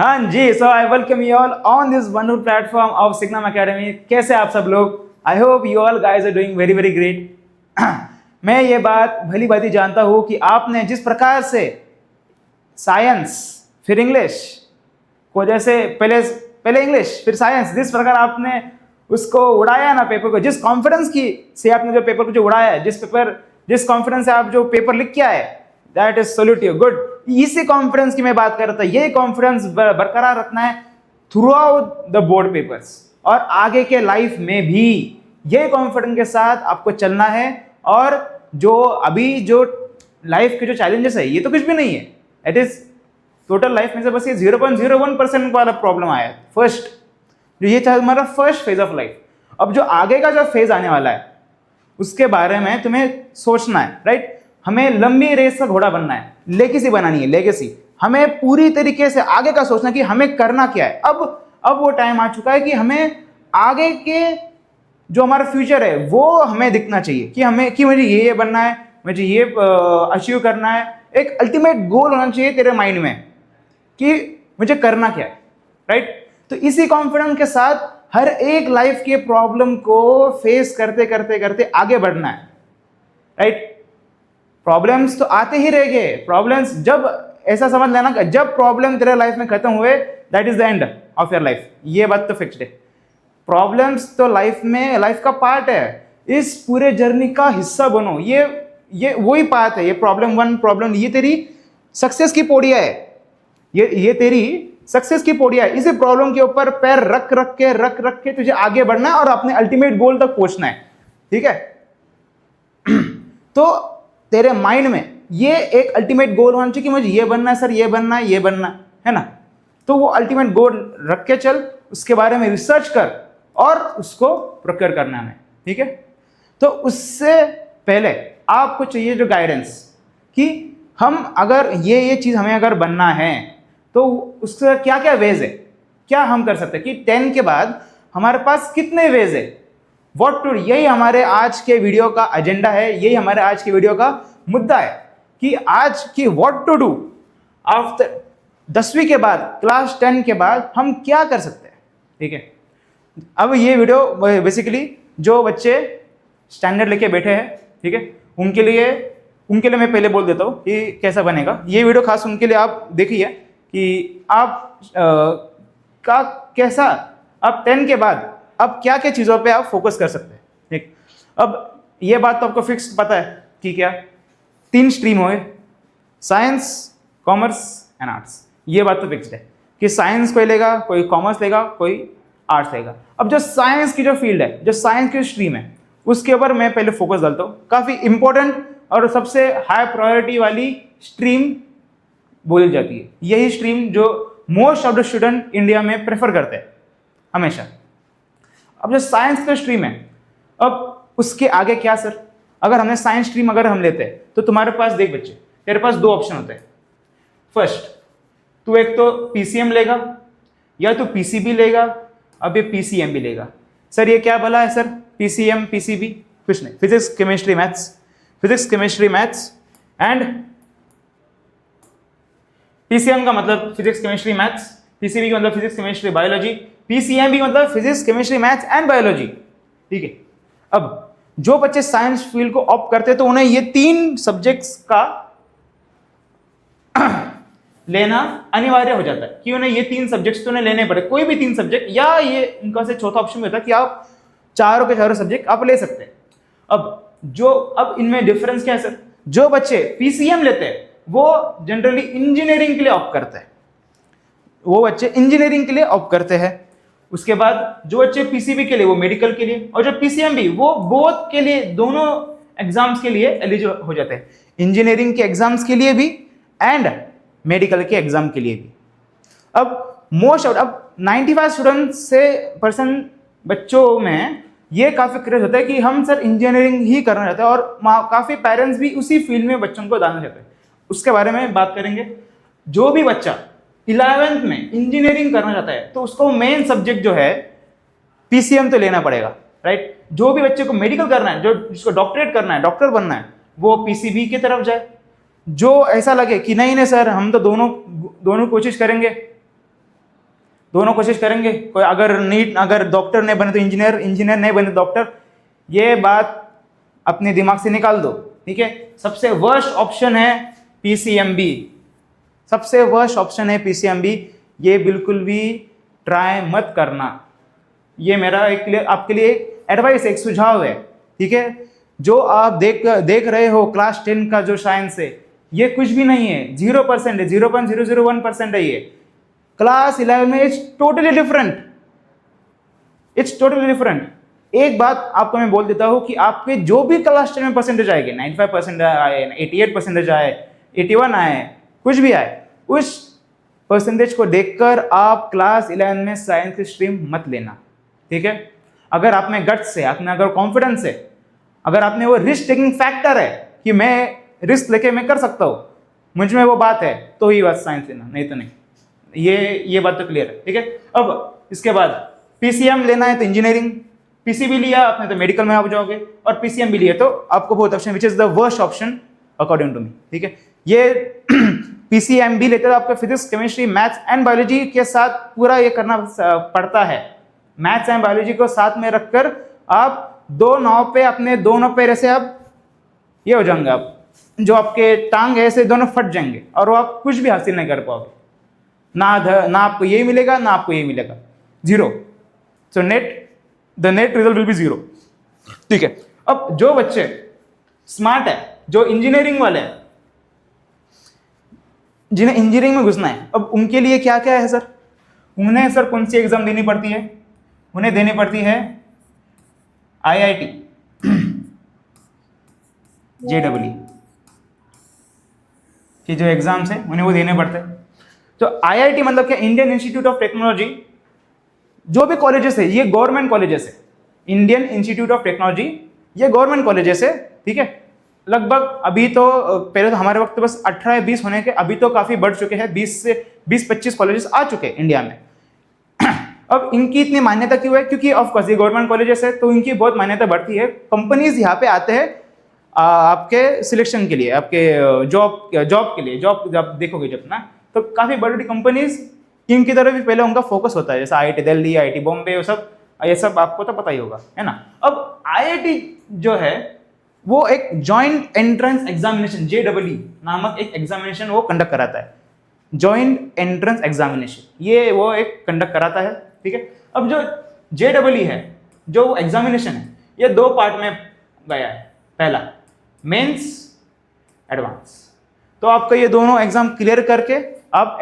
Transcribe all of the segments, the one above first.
हाँ जी, so I welcome you all on this wonderful platform of Signum Academy. कैसे आप सब लोग? I hope you all guys are doing very very great. मैं ये बात भली भांति जानता हूँ कि आपने जिस प्रकार से साइंस फिर इंग्लिश को, जैसे पहले इंग्लिश फिर साइंस, जिस प्रकार आपने उसको उड़ाया ना पेपर को, जिस कॉन्फिडेंस की से आपने जो पेपर को जो उड़ाया है, जिस कॉन्फिडेंस से आप जो पेपर लिख के आए, that is salute you, good. इसी कॉन्फिडेंस की मैं बात कर रहा था। यही कॉन्फिडेंस बरकरार रखना है through out the board papers और आगे के लाइफ में भी यही कॉन्फिडेंस के साथ आपको चलना है। और जो अभी जो लाइफ के जो चैलेंजेस है, ये तो कुछ भी नहीं है, इट इज टोटल लाइफ में से बस ये 0.01% वाला प्रॉब्लम आया है फर्स्ट, जो ये था हमारा फर्स्ट फेज ऑफ लाइफ। अब जो आगे का जो फेज आने वाला है उसके बारे में तुम्हें सोचना है, राइट। हमें लंबी रेस का घोड़ा बनना है, लेगेसी बनानी है, लेगेसी। हमें पूरी तरीके से आगे का सोचना कि हमें करना क्या है। अब वो टाइम आ चुका है कि हमें आगे के जो हमारा फ्यूचर है वो हमें दिखना चाहिए कि मुझे ये बनना है, मुझे ये अचीव करना है। एक अल्टीमेट गोल होना चाहिए तेरे माइंड में कि मुझे करना क्या है, राइट। तो इसी कॉन्फिडेंस के साथ हर एक लाइफ के प्रॉब्लम को फेस करते करते करते आगे बढ़ना है, राइट। प्रॉब्लम्स तो आते ही रहेंगे। प्रॉब्लम्स जब ऐसा समझ लेना, जब प्रॉब्लम तेरे लाइफ में खत्म हुए, that is the end of your life. ये बात तो फिक्स्ड है। प्रॉब्लम्स तो लाइफ का पार्ट है। इस पूरे जर्नी का हिस्सा बनो। ये वही पार्ट है। ये प्रॉब्लम 1 प्रॉब्लम, ये तेरी सक्सेस की पौड़िया है। ये तेरी सक्सेस की पौड़िया है। इसी प्रॉब्लम के ऊपर पैर रख के तुझे आगे बढ़ना है और अपने अल्टीमेट गोल तक पहुंचना है, ठीक है। तो तेरे माइंड में ये एक अल्टीमेट गोल होना चाहिए कि मुझे ये बनना है सर, ये बनना है ना। तो वो अल्टीमेट गोल रख के चल, उसके बारे में रिसर्च कर और उसको प्रोक्योर करना है, ठीक है। तो उससे पहले आपको चाहिए जो गाइडेंस कि हम अगर ये चीज हमें अगर बनना है तो उसका क्या क्या वेज है, क्या हम कर सकते हैं कि 10 के बाद हमारे पास कितने वेज है, व्हाट टू। यही हमारे आज के वीडियो का एजेंडा है, यही हमारे आज के वीडियो का मुद्दा है कि आज की व्हाट टू डू आफ्टर 10वीं के बाद, क्लास 10 के बाद हम क्या कर सकते हैं, ठीक है। अब ये वीडियो बेसिकली जो बच्चे स्टैंडर्ड लेके बैठे हैं, ठीक है, उनके लिए मैं पहले बोल देता हूँ कि कैसा बनेगा ये वीडियो। खास उनके लिए आप देखिए कि आप कैसा अब 10 के बाद अब क्या क्या चीज़ों पे आप फोकस कर सकते हैं, ठीक। अब ये बात तो आपको फिक्स पता है कि क्या 3 स्ट्रीम हो गए, साइंस, कॉमर्स एंड आर्ट्स। ये बात तो फिक्स्ड है कि साइंस कोई लेगा, कोई कॉमर्स लेगा, कोई आर्ट्स लेगा। अब जो साइंस की जो फील्ड है, जो साइंस की स्ट्रीम है, उसके ऊपर मैं पहले फोकस डालता हूँ। काफ़ी इंपॉर्टेंट और सबसे हाई प्रायोरिटी वाली स्ट्रीम बोली जाती है। यही स्ट्रीम जो most of the student India में प्रेफर करते हैं हमेशा। अब जो साइंस का स्ट्रीम है, अब उसके आगे क्या सर, अगर हमने साइंस स्ट्रीम अगर हम लेते हैं तो तुम्हारे पास देख बच्चे, तेरे पास 2 ऑप्शन होते हैं। फर्स्ट, तू एक तो पीसीएम लेगा या तू पीसीबी लेगा। अब ये पीसीएम भी लेगा। सर ये क्या भला है सर, पीसीएम पीसीबी? कुछ नहीं, physics chemistry maths and PCM का मतलब फिजिक्स केमिस्ट्री मैथ्स, पीसीबी का मतलब फिजिक्स केमिस्ट्री बायोलॉजी, पीसीएम भी मतलब physics chemistry maths and biology, ठीक है। अब जो बच्चे साइंस फील्ड को ऑप्ट करते हैं तो उन्हें ये 3 सब्जेक्ट्स का लेना अनिवार्य हो जाता है कि उन्हें ये 3 सब्जेक्ट्स तो उन्हें लेने पड़े, कोई भी 3 सब्जेक्ट, या ये उनका से चौथा ऑप्शन होता है कि आप चारों के चारों सब्जेक्ट आप ले सकते हैं। अब इनमें डिफरेंस क्या है सर, जो बच्चे पीसीएम लेते हैं वो जनरली इंजीनियरिंग के लिए ऑप्ट करते हैं, उसके बाद जो बच्चे पीसीबी के लिए वो मेडिकल के लिए, और जो पीसीएम भी वो बोथ के लिए, दोनों एग्जाम्स के लिए एलिजिबल हो जाते हैं, इंजीनियरिंग के एग्जाम्स के लिए भी एंड मेडिकल के एग्जाम के लिए भी। अब 95% बच्चों में ये काफी क्रेज होता है कि हम सर इंजीनियरिंग ही करना चाहते हैं, और काफी पेरेंट्स भी उसी फील्ड में बच्चों को डालना चाहते हैं। उसके बारे में बात करेंगे। जो भी बच्चा 11th में इंजीनियरिंग करना चाहता है तो उसको मेन सब्जेक्ट जो है पीसीएम तो लेना पड़ेगा, राइट। जो भी बच्चे को मेडिकल करना है, जो जिसको डॉक्टरेट करना है, डॉक्टर बनना है, वो पीसीबी की तरफ जाए। जो ऐसा लगे कि नहीं सर हम तो दोनों कोशिश करेंगे, दोनों कोशिश करेंगे। कोई अगर डॉक्टर नहीं बने तो इंजीनियर, इंजीनियर नहीं बने तो डॉक्टर। ये बात अपने दिमाग से निकाल दो, ठीक है। सबसे वर्स्ट ऑप्शन है पीसीएमबी, सबसे वर्स्ट ऑप्शन है पीसीएमबी। ये बिल्कुल भी ट्राई मत करना। ये मेरा आपके लिए एडवाइस, एक सुझाव है, ठीक है। जो आप देख रहे हो क्लास 10 का जो साइंस है, ये कुछ भी नहीं है, 0% है, 0.001% है ये। क्लास 11 में it's totally different, it's totally different. एक बात आपको मैं बोल देता हूं कि आपके जो भी क्लास 10 में परसेंटेज आएंगे, 95% आए, 88% आए, 81 आए, कुछ भी आए, उस परसेंटेज को देखकर आप क्लास 11 में साइंस की स्ट्रीम मत लेना, ठीक है। अगर आप में गट्स है, आप में अगर कॉन्फिडेंस है, अगर आप में वो रिस्क टेकिंग फैक्टर है कि मैं रिस्क लेके मैं कर सकता हूं, मुझ में वो बात है, तो ही बात साइंस लेना, नहीं तो नहीं। ये बात तो क्लियर है, ठीक है। अब इसके बाद पीसीएम लेना है तो इंजीनियरिंग, पीसीबी लिया आपने तो मेडिकल में आप जाओगे, और पीसीएम भी लिया तो आपको बहुत option, which is the worst option according to me, ठीक है। ये पीसीएम भी लेते तो आपको physics, chemistry, maths and biology के साथ पूरा ये करना पड़ता है। मैथ्स एंड बायोलॉजी को साथ में रखकर आप दो नाव पे, अपने दोनों पैर से आप ये हो जाएंगे, आप जो आपके टांग है ऐसे दोनों फट जाएंगे और वो आप कुछ भी हासिल नहीं कर पाओगे। ना आपको यही मिलेगा, ना आपको यही मिलेगा, zero. So the net result will be zero, ठीक है। अब जो बच्चे स्मार्ट है, जो इंजीनियरिंग वाले हैं, जिन्हें इंजीनियरिंग में घुसना है, अब उनके लिए क्या क्या है सर? उन्हें सर कौन सी एग्जाम देनी पड़ती है? उन्हें देनी पड़ती है आईआईटी, जेडब्ल्यू की जो एग्जाम्स है उन्हें वो देने पड़ते हैं। तो आईआईटी मतलब क्या? Indian institute of technology. जो भी कॉलेजेस है ये गवर्नमेंट कॉलेजेस है। इंडियन इंस्टीट्यूट ऑफ टेक्नोलॉजी ये गवर्नमेंट कॉलेजेस है, ठीक है। लगभग अभी तो पहले तो हमारे वक्त बस 18 या 20 होने के, अभी तो काफी बढ़ चुके हैं, 20-25 कॉलेजेस आ चुके हैं इंडिया में। अब इनकी इतनी मान्यता क्यों है? क्योंकि ऑफकोर्स ये गवर्नमेंट कॉलेजेस है तो इनकी बहुत मान्यता बढ़ती है। कंपनीज यहाँ पे आते हैं आपके सिलेक्शन के लिए, आपके जॉब के लिए। जॉब जब देखोगे जब ना, तो काफी बड़ी बड़ी कंपनीज इनकी तरफ भी पहले उनका फोकस होता है, जैसे आईआईटी दिल्ली, आईआईटी बॉम्बे, ये सब आपको तो पता ही होगा, है ना। अब आईआईटी जो है वो एक जॉइंट एंट्रेंस एग्जामिनेशन, जेडब्ल्यू नामक एक एग्जामिनेशन वो कंडक्ट कराता है। जॉइंट एंट्रेंस एग्जामिनेशन ये वो एक कंडक्ट कराता है, ठीक है। अब जो जेडब्ल्यू है, जो एग्जामिनेशन है, ये दो पार्ट में गया है। पहला मेंस, एडवांस। तो आपका ये दोनों एग्जाम क्लियर करके आप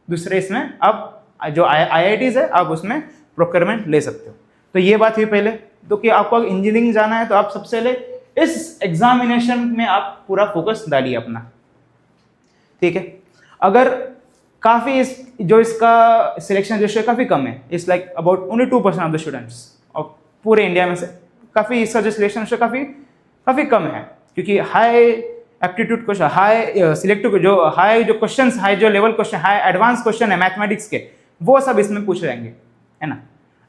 दूसरे इसमें आप जो आईआईटीज है आप उसमें प्रोक्योरमेंट ले सकते हो। तो ये बात हुई पहले। तो कि आपको इंजीनियरिंग जाना है तो आप सबसे पहले इस एग्जामिनेशन में आप पूरा फोकस डालिए अपना, ठीक है। अगर काफी जो इसका सिलेक्शन रेशियो काफी कम है, it's like about only 2% of the students और पूरे इंडिया में से काफी इसका जो सिलेक्शन रेशियो काफी कम है, क्योंकि high aptitude question, high selective जो क्वेश्चंस, हाई जो level question, high advance question है मैथमेटिक्स के, वो सब इसमें पूछ रहेंगे, है ना।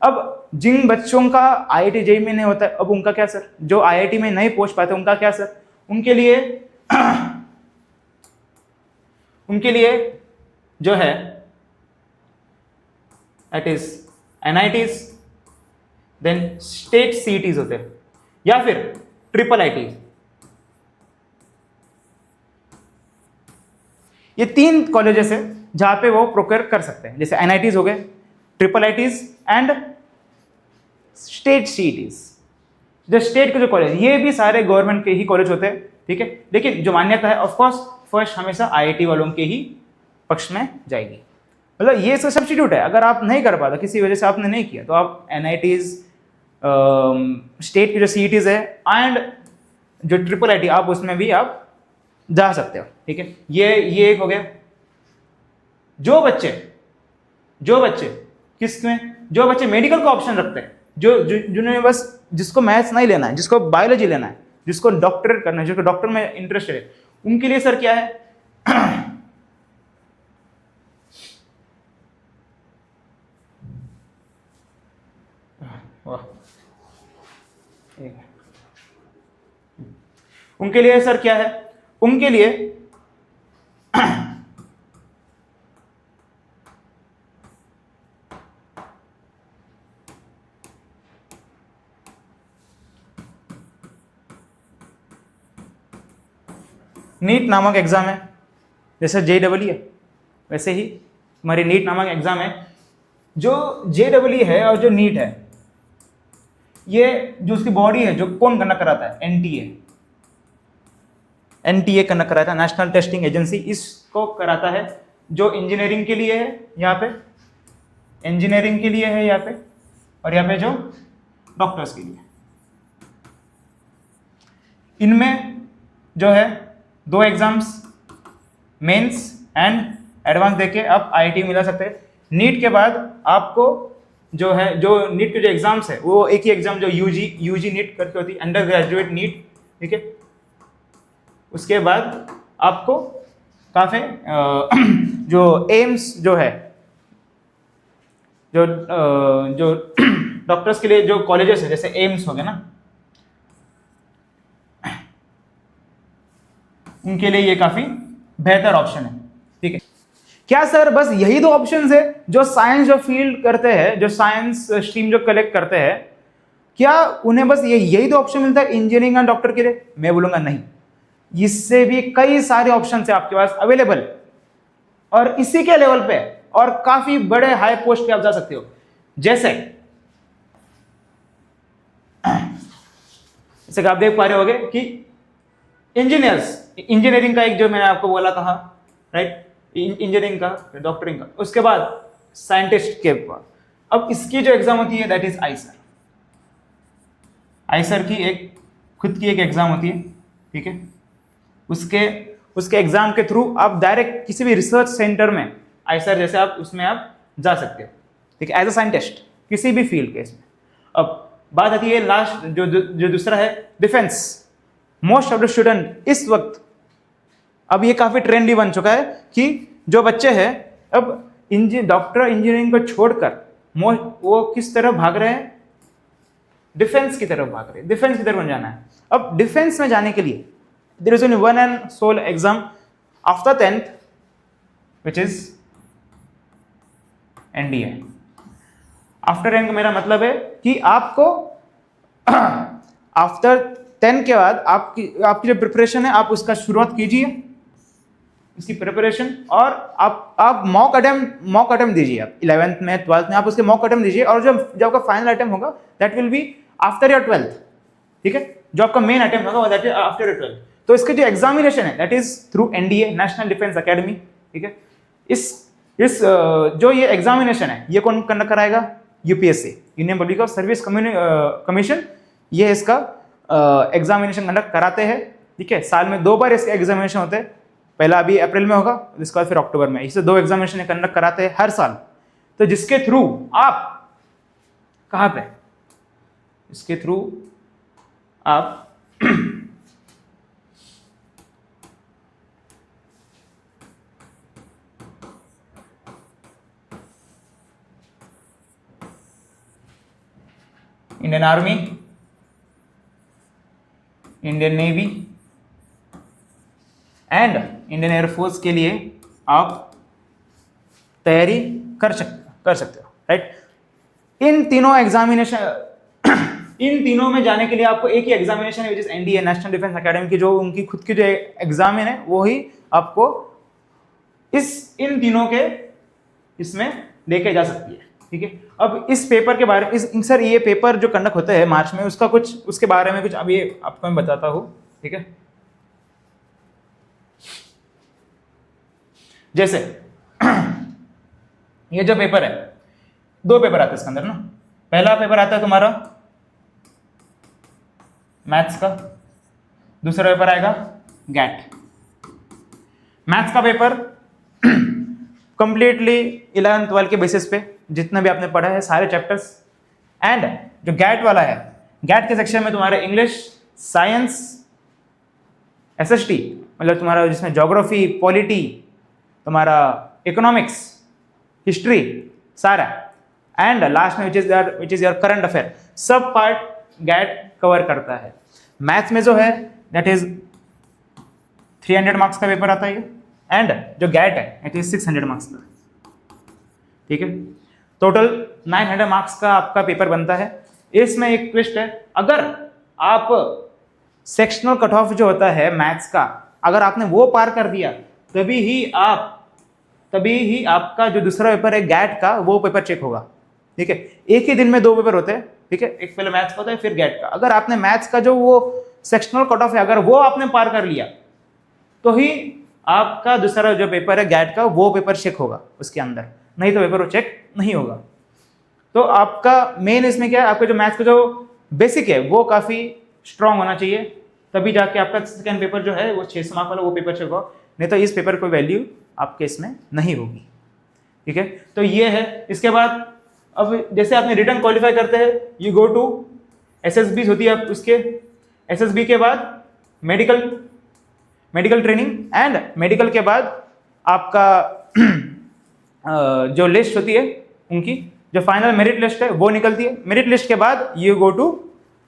अब जिन बच्चों का आईआईटी जेईई में नहीं होता है, अब उनका क्या सर? जो आईआईटी में नहीं पहुंच पाते उनका क्या सर? उनके लिए जो है it is NITs, then state CETs होते हैं, या फिर ट्रिपल आईटी। ये 3 कॉलेजेस है जहां पे वो प्रोक्योर कर सकते हैं, जैसे एनआईटीज हो गए, triple ITs and state CETs. जो स्टेट के जो कॉलेज, ये भी सारे गवर्नमेंट के ही कॉलेज होते हैं, ठीक है। लेकिन जो मान्यता है ऑफकोर्स फर्स्ट हमेशा आईआईटी वालों के ही पक्ष में जाएगी। मतलब ये सब सब्स्टिट्यूट है। अगर आप नहीं कर पाते, किसी वजह से आपने नहीं किया, तो आप एनआईटीज, स्टेट की जो सीईटीज है एंड जो ट्रिपल आईटी, आप उसमें भी आप जा सकते हो, ठीक है। ये एक हो गया। जो बच्चे मेडिकल का ऑप्शन रखते हैं, जिन्होंने बस, जिसको मैथ्स नहीं लेना है, जिसको बायोलॉजी लेना है, जिसको डॉक्टरेट करना है, जिसको डॉक्टर में इंटरेस्ट है, उनके लिए सर क्या है? उनके लिए सर क्या है? उनके लिए नीट नामक एग्ज़ाम है, जैसे JEE है वैसे ही हमारी नीट नामक एग्ज़ाम है। जो JEE है और जो नीट है, ये जो उसकी बॉडी है, जो कौन कंडक्ट कराता है, NTA कंडक्ट कराता है, नेशनल टेस्टिंग एजेंसी इसको कराता है, जो इंजीनियरिंग के लिए है यहाँ पे, इंजीनियरिंग के लिए है यहाँ पे, और यहाँ पे जो डॉक्टर्स के लिए। इनमें जो है 2 एग्जाम्स, मेंस एंड एडवांस देके आप IIT मिला सकते हैं। नीट के बाद आपको जो है, जो नीट के जो एग्जाम्स है वो एक ही एग्जाम जो यूजी नीट करके होती है, अंडर ग्रेजुएट नीट, ठीक है। उसके बाद आपको काफ़ी जो एम्स जो है, जो डॉक्टर्स के लिए जो कॉलेजेस है, जैसे एम्स हो गया ना, उनके लिए ये काफ़ी बेहतर ऑप्शन है, ठीक है। क्या सर बस यही 2 ऑप्शंस है जो साइंस जो फील्ड करते हैं, जो साइंस स्ट्रीम जो कलेक्ट करते हैं, क्या उन्हें बस यही 2 ऑप्शन मिलता है इंजीनियरिंग एंड डॉक्टर के लिए? मैं बोलूंगा नहीं, इससे भी कई सारे ऑप्शन है आपके पास अवेलेबल, और इसी के लेवल पे और काफी बड़े हाई पोस्ट पे आप जा सकते हो। जैसे आप देख पा रहे होगे कि इंजीनियरिंग का एक जो मैंने आपको बोला कहा, राइट, इंजीनियरिंग का, डॉक्टरिंग का, उसके बाद साइंटिस्ट के बाद अब इसकी जो एग्जाम होती है दैट इज आईसर की एक खुद की एक एग्जाम होती है, ठीक है। उसके एग्जाम के थ्रू आप डायरेक्ट किसी भी रिसर्च सेंटर में आईसर जैसे आप उसमें आप जा सकते हो, ठीक है, एज अ साइंटिस्ट किसी भी फील्ड के इसमें। अब बात आती है लास्ट जो दूसरा है defence. Most of the student इस वक्त, अब ये काफी ट्रेंडी बन चुका है कि जो बच्चे हैं अब डॉक्टर इंजीनियरिंग को छोड़कर वो किस तरफ भाग रहे हैं, डिफेंस की तरफ भाग रहे हैं, डिफेंस की तरफ जाना है। अब डिफेंस में जाने के लिए there is only one and sole exam after 10th which is NDA। After 10 का मेरा मतलब है कि आपको आफ्टर 10 के बाद आपकी जो प्रिपरेशन है आप उसका शुरुआत कीजिए, इसकी प्रिपरेशन, और आप मॉक अटेम्प्ट दीजिए। आप 11th में 12th में आप उसके मॉक अटेम्प्ट दीजिए, और जब आपका फाइनल अटेम्प्ट होगा that will be after your 12th, ठीक है। जो आपका मेन अटेम्प्ट होगा that is after your 12th। तो इसके जो एग्जामिनेशन है that is through NDA, national defence academy, ठीक है। इस जो ये एग्जामिनेशन है ये कौन कंडक्ट कराएगा? UPSC, union public service commission, ये इसका एग्जामिनेशन कंडक्ट कराते हैं, ठीक है। साल में 2 बार इसके एग्जामिनेशन होते हैं, पहला अभी अप्रैल में होगा, इसके बाद फिर अक्टूबर में। इसे 2 एग्जामिनेशन कंडक्ट कराते हैं हर साल। तो जिसके थ्रू आप कहाँ पे, इसके थ्रू आप Indian army, Indian navy and Indian air force के लिए आप तैयारी कर सकते हो, राइट। इन तीनों में जाने के लिए आपको एक ही एग्जामिनेशन है विच is NDA, national defence academy की, जो उनकी खुद की जो एग्जाम है वो ही आपको इन तीनों के इसमें लेके जा सकती है, ठीक है। अब इस पेपर के बारे में सर ये पेपर जो कंडक्ट होता है मार्च में, उसके बारे में कुछ अभी आपको मैं बताता हूँ, ठीक है। जैसे ये जो पेपर है, 2 पेपर आते हैं इसके अंदर ना। पहला पेपर आता है तुम्हारा मैथ्स का, दूसरा पेपर आएगा गैट। मैथ्स का पेपर कंप्लीटली 11th 12th के बेसिस पे जितना भी आपने पढ़ा है सारे चैप्टर्स, एंड जो गैट वाला है, गैट के सेक्शन में तुम्हारे इंग्लिश, साइंस, SST मतलब तुम्हारा जिसमें ज्योग्राफी, पॉलिटी, तुम्हारा इकोनॉमिक्स, हिस्ट्री सारा, एंड लास्ट में which is your current affair, सब पार्ट गैट कवर करता है। मैथ्स में जो है दैट इज 300 मार्क्स का पेपर आता है, एंड जो गैट है इट इज 600 मार्क्स का, ठीक है। टोटल 900 मार्क्स का आपका पेपर बनता है। इसमें एक ट्विस्ट है, अगर आप सेक्शनल कट ऑफ जो होता है मैथ्स का अगर आपने वो पार कर दिया तभी ही आपका जो दूसरा पेपर है गैट का, वो पेपर चेक होगा। ठीक है, एक ही दिन में 2 पेपर होते हैं। ठीक है, एक पहले मैथ्स का होता है फिर गैट का। अगर आपने मैथ्स का जो वो सेक्शनल कट ऑफ है अगर वो आपने पार कर लिया तो ही आपका दूसरा जो पेपर है गैट का वो पेपर चेक होगा उसके अंदर, नहीं तो पेपर वो चेक नहीं होगा। तो आपका मेन इसमें क्या है, आपका जो मैथ्स का जो बेसिक है वो काफ़ी स्ट्रांग होना चाहिए, तभी जाके आपका सेकेंड पेपर जो है वो 600 मार्क वाला वो पेपर चेक होगा, नहीं तो इस पेपर को वैल्यू आपके इसमें नहीं होगी। ठीक है, तो ये है। इसके बाद अब जैसे आपने रिटर्न क्वालिफाई करते हैं, यू गो टू एसएसबी होती है, उसके एसएसबी के बाद मेडिकल ट्रेनिंग एंड मेडिकल के बाद आपका जो लिस्ट होती है उनकी जो फाइनल मेरिट लिस्ट है वो निकलती है। मेरिट लिस्ट के बाद you go to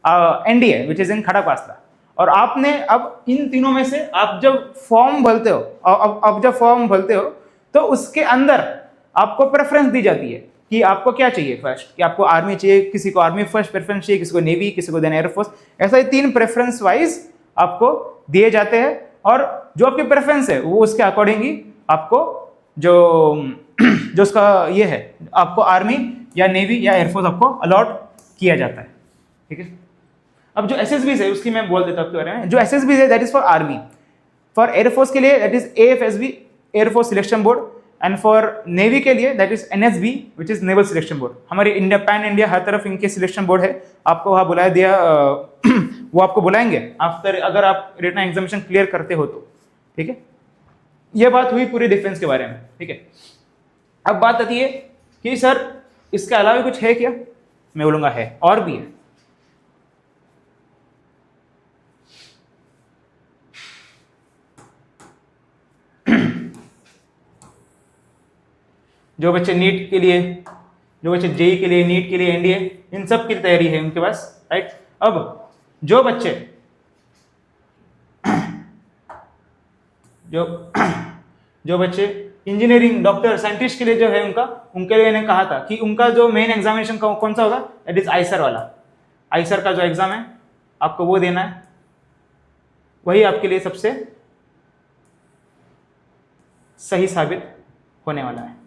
NDA which is in Khadakwasla. और आपने अब इन तीनों में से आप जब फॉर्म भरते हो, अब जब फॉर्म भरते हो तो उसके अंदर आपको प्रेफरेंस दी जाती है कि आपको क्या चाहिए फर्स्ट, कि आपको आर्मी चाहिए, किसी को आर्मी फर्स्ट प्रेफरेंस चाहिए, किसी को नेवी, किसी को देन एयरफोर्स, ऐसा ही 3 प्रेफरेंस वाइज आपको दिए जाते हैं। और जो आपकी प्रेफरेंस है वो उसके अकॉर्डिंग ही आपको जो उसका ये है आपको आर्मी या नेवी या एयरफोर्स आपको अलॉट किया जाता है। ठीक है, अब जो एसएसबी है उसकी मैं बोल देता हूँ आपके बारे में। जो एसएसबी है that is for army, for air force के लिए that is AFSB air force selection board, and for navy के लिए that is NSB which is naval selection board. हमारे इंडिया पैन इंडिया हर तरफ इनके सिलेक्शन बोर्ड है, आपको वहाँ बुलाया दिया वो आपको बुलाएंगे आफ्टर अगर आप रिटन एग्जामिनेशन क्लियर करते हो तो। ठीक है, ये बात हुई पूरी डिफेंस के बारे में। ठीक है, अब बात आती है कि सर इसके अलावा कुछ है क्या? मैं बोलूँगा है, और भी है। जो बच्चे नीट के लिए, जो बच्चे जेई के लिए, नीट के लिए, एनडीए, इन सब की तैयारी है उनके पास, राइट। अब जो बच्चे जो बच्चे इंजीनियरिंग, डॉक्टर, साइंटिस्ट के लिए जो है उनके लिए मैंने कहा था कि उनका जो मेन एग्जामिनेशन कौन सा होगा, दैट इज आइसर वाला। आइसर का जो एग्जाम है आपको वो देना है, वही आपके लिए सबसे सही साबित होने वाला है।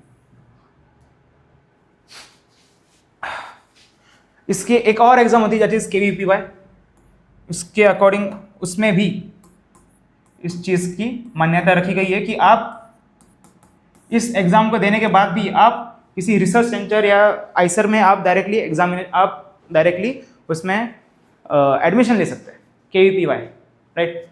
इसके एक और एग्जाम होती है दैट इज केवीपीवाई। उसके अकॉर्डिंग उसमें भी इस चीज की मान्यता रखी गई है कि आप इस एग्जाम को देने के बाद भी आप किसी रिसर्च सेंटर या आइसर में आप डायरेक्टली उसमें एडमिशन ले सकते हैं, केवीपीवाई, राइट।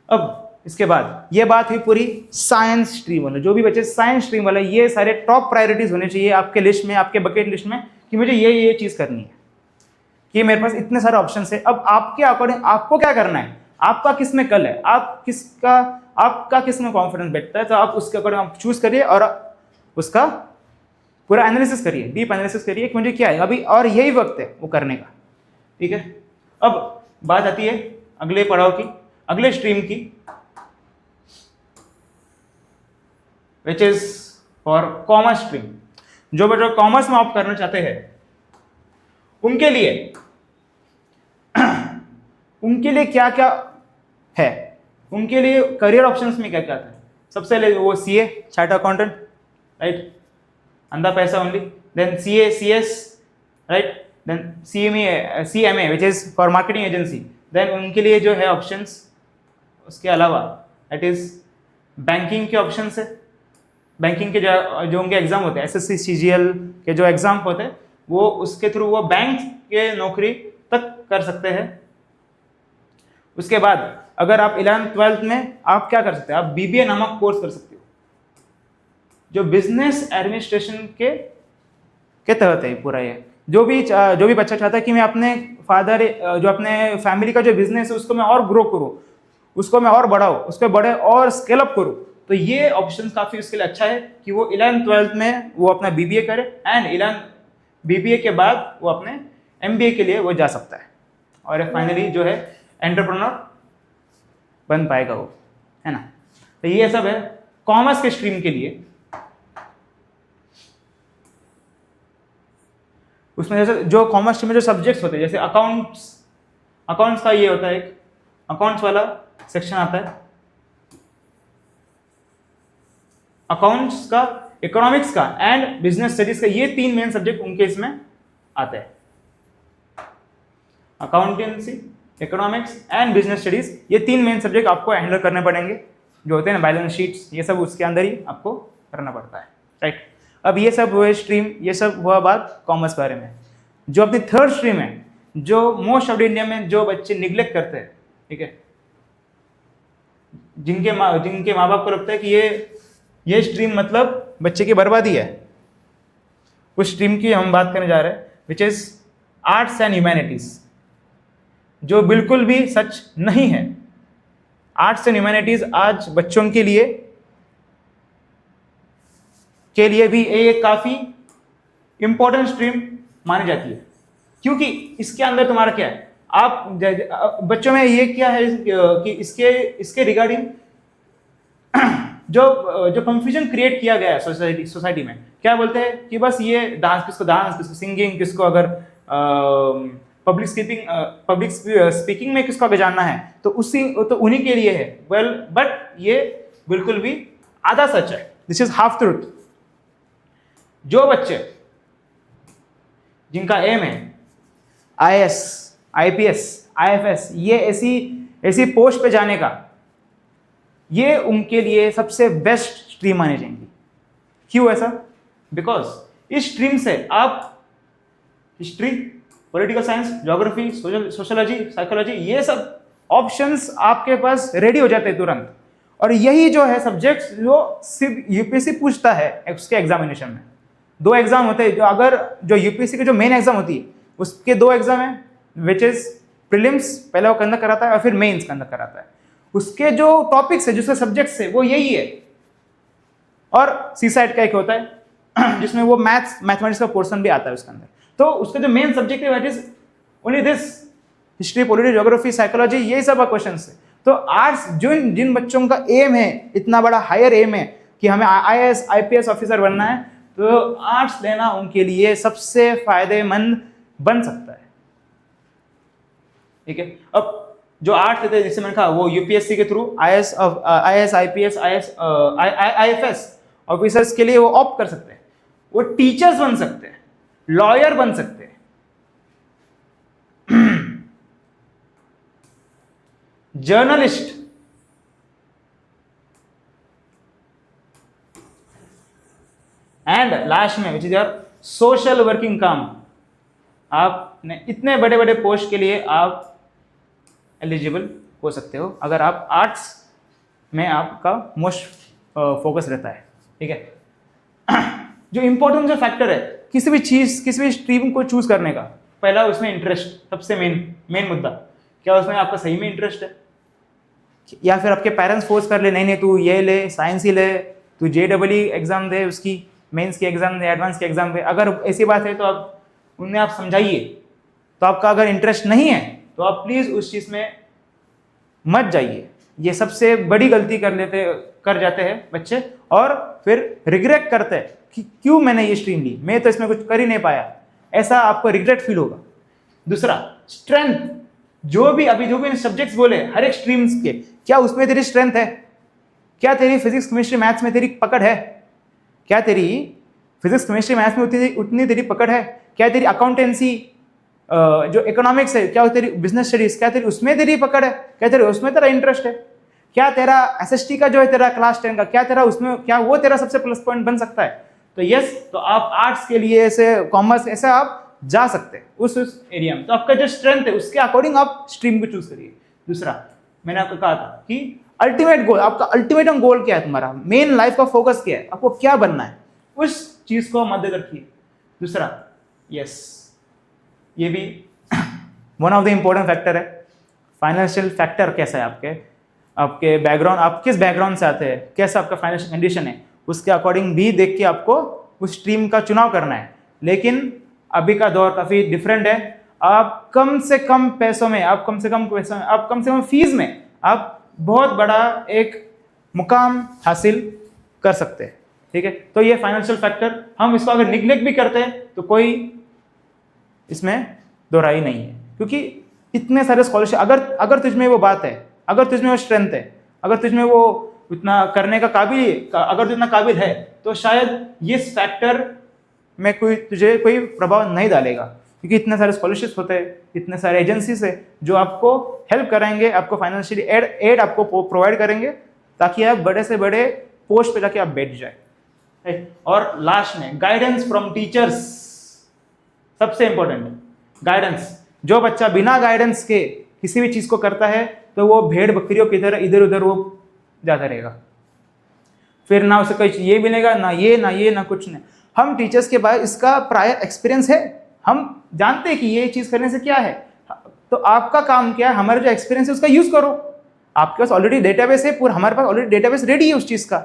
अब इसके बाद ये बात हुई पूरी साइंस स्ट्रीम वाले। जो भी बच्चे साइंस स्ट्रीम वाले, ये सारे टॉप प्रायोरिटीज होने चाहिए आपके लिस्ट में, आपके बकेट लिस्ट में, कि मुझे ये चीज़ करनी है, कि मेरे पास इतने सारे ऑप्शन है। अब आपके अकॉर्डिंग आपको क्या करना है, आपका किस में कल है, आपका किस में कॉन्फिडेंस बैठता है, तो आप उसके अकॉर्डिंग आप चूज करिए और उसका पूरा एनालिसिस करिए, डीप एनालिसिस करिए कि मुझे क्या है अभी, और यही वक्त है वो करने का। ठीक है, अब बात आती है अगले पड़ाव की, अगले स्ट्रीम की, विच इज फॉर कॉमर्स स्ट्रीम। जो बच्चे कॉमर्स में आप करना चाहते हैं उनके लिए क्या क्या है, उनके लिए करियर ऑप्शंस में क्या क्या है। सबसे पहले वो सीए, चार्ट अकाउंटेंट, राइट, अंधा पैसा only, then CA, CS, right, then CMA which is for marketing agency. Then उनके लिए जो है ऑप्शंस, उसके अलावा दैट इज बैंकिंग के ऑप्शंस है। बैंकिंग के जो उनके एग्जाम होते हैं, एसएससी सीजीएल के जो एग्जाम होते हैं, वो उसके थ्रू वो बैंक के नौकरी तक कर सकते हैं। उसके बाद अगर आप 11th-12th में आप क्या कर सकते हैं, आप बीबीए नामक कोर्स कर सकते हो, जो बिजनेस एडमिनिस्ट्रेशन के तहत है पूरा। ये जो भी बच्चा चाहता है कि मैं अपने जो अपने फैमिली का जो बिजनेस है उसको मैं और ग्रो करूँ, उसको मैं और बढ़ाऊँ, उसको बढ़े और स्केल अप करूँ, तो ये ऑप्शन काफ़ी उसके लिए अच्छा है कि वो 11th-12th में वो अपना बीबीए करे, एंड बीबीए के बाद वो अपने एमबीए के लिए वो जा सकता है, और फाइनली जो है एंटरप्रेन्योर बन पाएगा वो, है ना। तो ये सब है कॉमर्स के स्ट्रीम के लिए। उसमें जैसे जो कॉमर्स स्ट्रीम में जो सब्जेक्ट्स होते हैं, जैसे अकाउंट्स का ये होता है, एक अकाउंट्स वाला सेक्शन आता है, अकाउंट्स का, इकोनॉमिक्स का एंड बिजनेस स्टडीज का, ये 3 मेन सब्जेक्ट उनके इसमें आते हैं। Accountancy, economics and business studies, ये 3 मेन सब्जेक्ट आपको हैंडल करने पड़ेंगे, जो होते हैं ना बैलेंस शीट्स, ये सब उसके अंदर ही आपको करना पड़ता है, राइट। अब ये सब हुए स्ट्रीम, ये सब हुआ बात कॉमर्स के बारे में। जो अपनी थर्ड स्ट्रीम है, जो मोस्ट ऑफ इंडिया में जो बच्चे निग्लेक्ट करते हैं, ठीक है, जिनके माँ बाप को लगता है कि ये स्ट्रीम मतलब बच्चे की बर्बादी है, उस स्ट्रीम की हम बात करने जा रहे हैं, which is arts and humanities, जो बिल्कुल भी सच नहीं है। आर्ट्स एंड ह्यूमैनिटीज आज बच्चों के लिए भी एक काफी इंपॉर्टेंट स्ट्रीम मानी जाती है, क्योंकि इसके अंदर तुम्हारा क्या है, आप बच्चों में ये क्या है कि इसके रिगार्डिंग जो कंफ्यूजन क्रिएट किया गया है सोसाइटी में, क्या बोलते हैं कि बस ये डांस, किसको सिंगिंग, किसको अगर पब्लिक स्पीकिंग में किसको अगर जानना है तो उन्हीं के लिए है। वेल, बट ये बिल्कुल भी आधा सच है, दिस इज हाफ ट्रूथ। जो बच्चे जिनका एम है IAS, IPS, IFS, ये ऐसी पोस्ट पे जाने का, ये उनके लिए सबसे बेस्ट स्ट्रीम मानी जाएंगी। क्यों ऐसा? बिकॉज इस स्ट्रीम से आप history, political science, geography, sociology, psychology, ये सब ऑप्शंस आपके पास रेडी हो जाते हैं तुरंत। और यही जो है सब्जेक्ट्स जो सिर्फ यूपीएससी पूछता है उसके एग्जामिनेशन में। 2 एग्जाम होते हैं, जो यूपीएससी की जो मेन एग्जाम होती है उसके 2 एग्जाम है, विच इज प्रीलिम्स पहले वो कंडक्ट कराता है और फिर मेंस कंडक्ट कराता है। उसके जो टॉपिक्स है, जिसके सब्जेक्ट्स है, वो यही है। और सीसाइड का एक होता है जिसमें वो मैथमेटिक्स का पोर्शन भी आता है उसके अंदर। तो उसका जो मेन सब्जेक्ट है that is only this, history, polity, geography, psychology, ये सब क्वेश्चन है। तो आर्ट्स जिन बच्चों का एम है, इतना बड़ा हायर एम है कि हमें IAS, IPS ऑफिसर बनना है, तो आर्ट्स लेना उनके लिए सबसे फायदेमंद बन सकता है, ठीक है। अब जो आर्ट्स लेते हैं, जैसे मैंने कहा, वो यूपीएससी के through IAS, IPS, IFS officers के लिए वो ऑप्ट कर सकते हैं। वो टीचर्स बन सकते हैं, लॉयर बन सकते हैं, जर्नलिस्ट, एंड लास्ट में which is your social working काम। आपने इतने बड़े बड़े पोस्ट के लिए आप एलिजिबल हो सकते हो अगर आप आर्ट्स में आपका मोस्ट फोकस रहता है, ठीक है। जो इंपॉर्टेंट जो फैक्टर है किसी भी स्ट्रीम को चूज करने का, पहला उसमें इंटरेस्ट, सबसे मेन मुद्दा। क्या उसमें आपका सही में इंटरेस्ट है, या फिर आपके पेरेंट्स फोर्स कर ले, नहीं तू ये ले, साइंस ही ले, तू JEE एग्जाम दे, उसकी मेंस की एग्जाम दे, एडवांस की एग्जाम दे। अगर ऐसी बात है तो उन्हें समझाइए। तो आपका अगर इंटरेस्ट नहीं है तो आप प्लीज उस चीज में मत जाइए। ये सबसे बड़ी गलती कर जाते हैं बच्चे, और फिर रिग्रेट करते हैं कि क्यों मैंने ये स्ट्रीम ली, मैं तो इसमें कुछ कर ही नहीं पाया। ऐसा आपको रिग्रेट फील होगा। दूसरा, स्ट्रेंथ। जो भी इन सब्जेक्ट्स बोले हर एक स्ट्रीम्स के, क्या उसमें तेरी स्ट्रेंथ है? क्या तेरी फिजिक्स, केमिस्ट्री, मैथ्स में तेरी पकड़ है? क्या तेरी फिजिक्स, केमिस्ट्री, मैथ्स में उतनी तेरी पकड़ है? क्या तेरी अकाउंटेंसी, जो इकोनॉमिक्स है, क्या तेरी बिजनेस स्टडीज, क्या तेरी उसमें तेरी पकड़ है? क्या तेरे उसमें तेरा इंटरेस्ट है? क्या तेरा SST का जो है तेरा क्लास 10 का, क्या तेरा उसमें, क्या वो तेरा सबसे प्लस पॉइंट बन सकता है? तो यस, तो आप आर्ट्स के लिए, ऐसे कॉमर्स, ऐसे आप जा सकते हैं उस एरिया में। तो आपका जो स्ट्रेंथ है उसके अकॉर्डिंग आप स्ट्रीम को चूज करिए। दूसरा, मैंने आपको कहा था कि अल्टीमेट गोल, आपका अल्टीमेटम गोल क्या है, तुम्हारा मेन लाइफ का फोकस क्या है, आपको क्या बनना है, उस चीज को मद्देनजर रखिए। दूसरा, यस, ये भी one of the important factor है। फाइनेंशियल फैक्टर कैसा है आपके बैकग्राउंड, आप किस बैकग्राउंड से आते हैं, कैसा आपका फाइनेंशियल कंडीशन है, उसके अकॉर्डिंग भी देख के आपको उस स्ट्रीम का चुनाव करना है। लेकिन अभी का दौर काफी डिफरेंट है। आप कम से कम पैसों में, आप कम से कम फीस में आप बहुत बड़ा एक मुकाम हासिल कर सकते हैं, ठीक है। तो ये फाइनेंशियल फैक्टर, हम इसको अगर निग्लेक्ट भी करते हैं तो कोई इसमें दोहराई नहीं है, क्योंकि इतने सारे स्कॉलरशिप, अगर तुझमें वो बात है, अगर तुझमें वो स्ट्रेंथ है, अगर तुझमें वो उतना करने का काबिल, अगर तू इतना काबिल है तो शायद ये फैक्टर में तुझे कोई प्रभाव नहीं डालेगा, क्योंकि इतने सारे स्कॉलरशिप्स होते हैं, इतने सारे एजेंसीज है जो आपको हेल्प कराएंगे, आपको फाइनेंशियली एड आपको प्रोवाइड करेंगे ताकि आप बड़े से बड़े पोस्ट पे जाके आप बैठ जाए। और लास्ट में गाइडेंस फ्रॉम टीचर्स, सबसे इंपॉर्टेंट गाइडेंस। जो बच्चा बिना गाइडेंस के किसी भी चीज को करता है तो वो भेड़ बकरियों की तरह इधर उधर वो जाता रहेगा, फिर ना उसे कोई ये मिलेगा, ना ये ना कुछ नहीं। हम टीचर्स के पास इसका प्रायर एक्सपीरियंस है, हम जानते हैं कि ये चीज करने से क्या है, तो आपका काम क्या है, हमारा जो एक्सपीरियंस है उसका यूज करो। आपके पास ऑलरेडी डेटाबेस है पूरा, हमारे पास ऑलरेडी डेटाबेस रेडी है उस चीज का।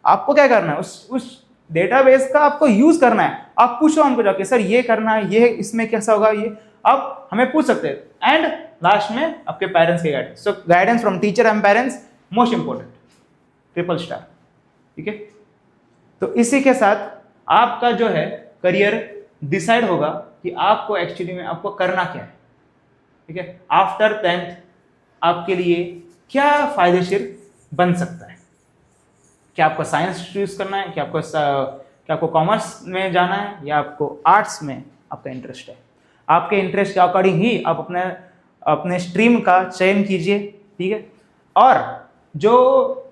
आपको क्या करना है, उस डेटाबेस का आपको यूज करना है। आप पूछो हमको जाके, सर ये करना है, ये इसमें कैसा होगा, ये आप हमें पूछ सकते हैं। एंड लास्ट में आपके पेरेंट्स के guidance. So guidance from teacher and parents most important, triple star. ठीक है, तो इसी के साथ आपका जो है करियर डिसाइड होगा कि आपको एक्चुअली में आपको करना क्या है। ठीक है, आफ्टर 10th आपके लिए क्या फायदेशीर बन सकता है। क्या आपको साइंस चूज करना है, क्या आपको कॉमर्स में जाना है, या आपको आर्ट्स में आपका इंटरेस्ट है। आपके इंटरेस्ट के अकॉर्डिंग ही आप अपने स्ट्रीम का चयन कीजिए। ठीक है, और जो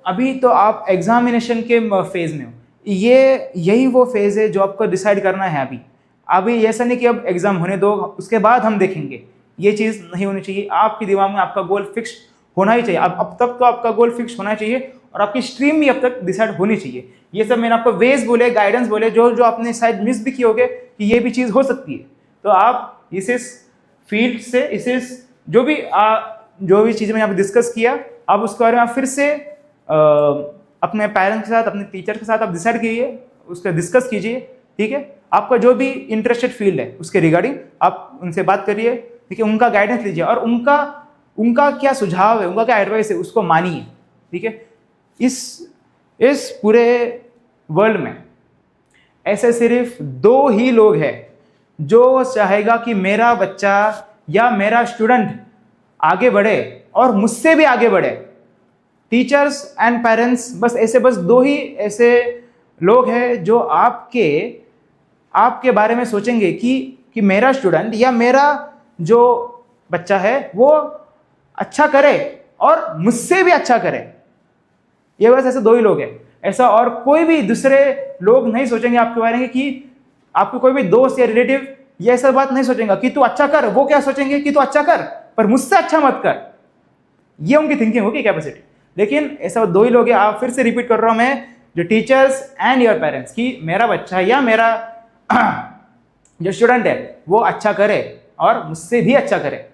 अभी तो आप एग्जामिनेशन के फेज में हो, यही वो फेज है जो आपको डिसाइड करना है। अभी ऐसा नहीं कि अब एग्जाम होने दो उसके बाद हम देखेंगे, ये चीज़ नहीं होनी चाहिए। आपके दिमाग में आपका गोल फिक्स होना ही चाहिए। अब तक तो आपका गोल फिक्स होना चाहिए और आपकी स्ट्रीम भी अब तक डिसाइड होनी चाहिए। ये सब मैंने आपको वेज बोले, गाइडेंस बोले, जो आपने शायद मिस भी किए होगे कि ये भी चीज़ हो सकती है। तो आप इस फील्ड से जो भी चीज़ें मैंने यहाँ पे डिस्कस किया, आप उसके बारे में आप फिर से अपने पेरेंट्स के साथ, अपने टीचर के साथ आप डिसाइड कीजिए, उसका डिस्कस कीजिए। ठीक है, आपका जो भी इंटरेस्टेड फील्ड है उसके रिगार्डिंग आप उनसे बात करिए। ठीक है, उनका गाइडेंस लीजिए और उनका क्या सुझाव है, उनका क्या एडवाइस है उसको मानिए। ठीक है, इस पूरे वर्ल्ड में ऐसे सिर्फ 2 ही लोग हैं जो चाहेगा कि मेरा बच्चा या मेरा स्टूडेंट आगे बढ़े और मुझसे भी आगे बढ़े। टीचर्स एंड पेरेंट्स, बस 2 ही ऐसे लोग हैं जो आपके बारे में सोचेंगे कि मेरा स्टूडेंट या मेरा जो बच्चा है वो अच्छा करे और मुझसे भी अच्छा करे। ये बस ऐसे 2 ही लोग हैं, ऐसा और कोई भी दूसरे लोग नहीं सोचेंगे आपके बारे में। कि आपके कोई भी दोस्त या रिलेटिव ये ऐसा बात नहीं सोचेगा कि तू अच्छा कर, वो क्या सोचेंगे कि तू अच्छा कर पर मुझसे अच्छा मत कर। ये उनकी थिंकिंग होगी, कैपेसिटी। लेकिन ऐसा 2 ही लोग हैं, आप फिर से रिपीट कर रहा हूं मैं, जो टीचर्स एंड योर पेरेंट्स, कि मेरा बच्चा या मेरा जो स्टूडेंट है वो अच्छा करे और मुझसे भी अच्छा करे।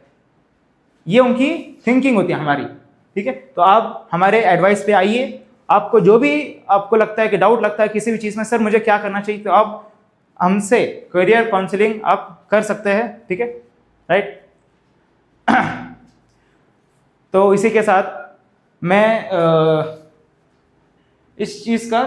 ये उनकी थिंकिंग होती है हमारी। ठीक है, तो आप हमारे एडवाइस पे आइए। आपको जो भी आपको लगता है कि डाउट लगता है किसी भी चीज़ में, सर मुझे क्या करना चाहिए, तो आप हमसे करियर काउंसलिंग आप कर सकते हैं। ठीक है, राइट। तो इसी के साथ मैं इस चीज़ का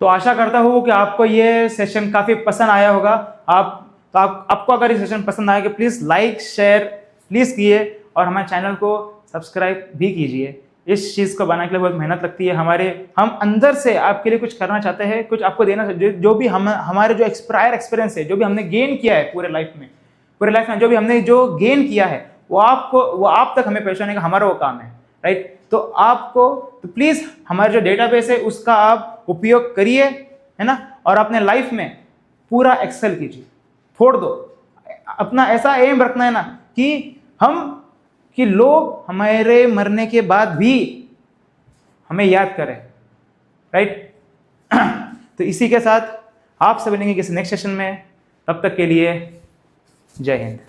तो आशा करता हूँ कि आपको ये सेशन काफ़ी पसंद आया होगा। आपको अगर ये सेशन पसंद आएगा प्लीज़ लाइक शेयर प्लीज़ कीजिए और हमारे चैनल को सब्सक्राइब भी कीजिए। इस चीज़ को बनाने के लिए बहुत मेहनत लगती है हम अंदर से आपके लिए कुछ करना चाहते हैं, कुछ आपको देना, जो भी हमारे जो प्रायर एक्सपीरियंस है, जो भी हमने गेन किया है पूरे लाइफ में जो भी हमने जो गेन किया है वो आप तक हमें पहुंचाने का हमारा वो काम है। राइट, तो तो प्लीज़ हमारा जो डेटाबेस है उसका आप उपयोग करिए, है ना, और अपने लाइफ में पूरा एक्सेल कीजिए, फोड़ दो। अपना ऐसा एम रखना है ना कि लोग हमारे मरने के बाद भी हमें याद करें। राइट, तो इसी के साथ आपसे मिलेंगे किसी नेक्स्ट सेशन में। तब तक के लिए जय हिंद।